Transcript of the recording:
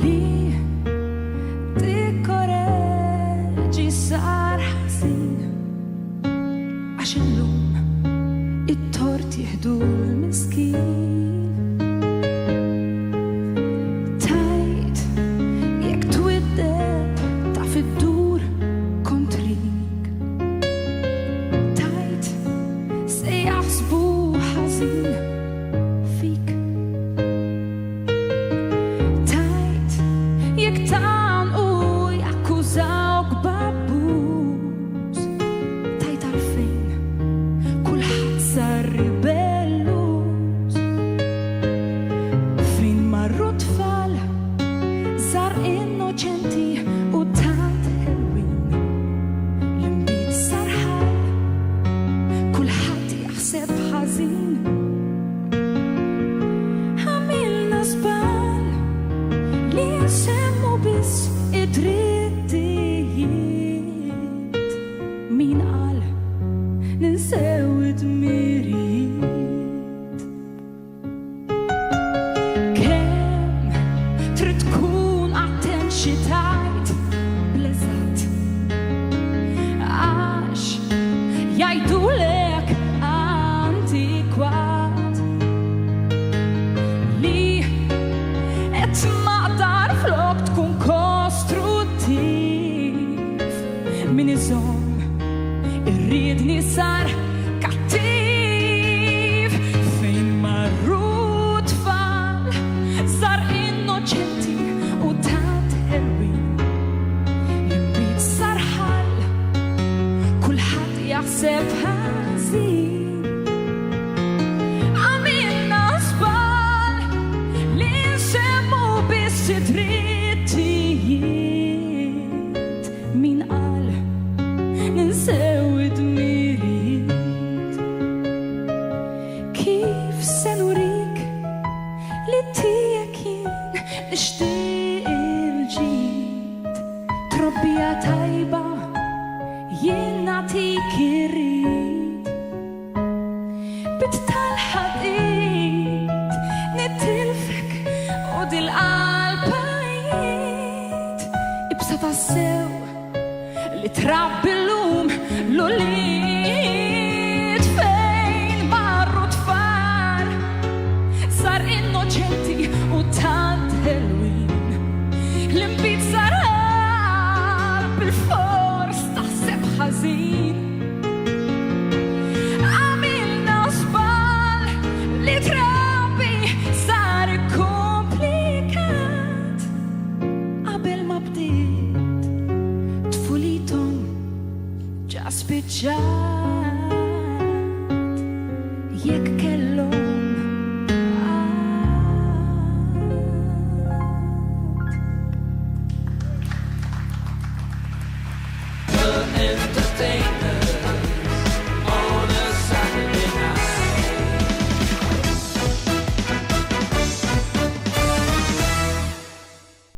li tikkoreġi sar ħażin għax illum it-tort jieħdu l-miskin. Tajt jekk twiddeb taf iddur kontrik. Tajt se jaħsbu ħażin fik. Tajt jekk tanqu jakkużawk babbuż. Tajt għalfejn kulħadd sar ribelluż. Fejn marru tfal żgħar innoċenti u tant ħelwin. L-inbit sar ħal kulħadd jaħseb ħażin. Għamilna żball li nsemmu biss id-drittijiet. Min qal ninsew id-dmirijiet. Kemm trid tkun attent xi tajt bl-eżatt għax jgħidulek antikwat li qed maqdar flok tkun kostruttiv. Min iżomm irriedni sar kattiv. Fejn marru tfal żgħar innoċenti u tant ħelwin. L-inbit sar ħal kulħadd jaħseb ħażin. Għamilna żball li nsemmu biss id-drittijiet. Min qal ninsew id-dmirijiet. Kif se nurik li tiegħek jien nixtieq il-ġid. Trobbija tajba jien nagħtik irrid. Bit tal-ħadid nittilfek u dil-qalba jgħid. Ibsa tassew li trabbi llum l-ulied. Fejn marru tfal sar innoċenti u tant ħelwin. L-inbit sar ħal bil-fors taħseb ħażin. Għamilna żball li trabbi sar komplikat. Qabel ma bdiet tfulithom ġa spiċċat.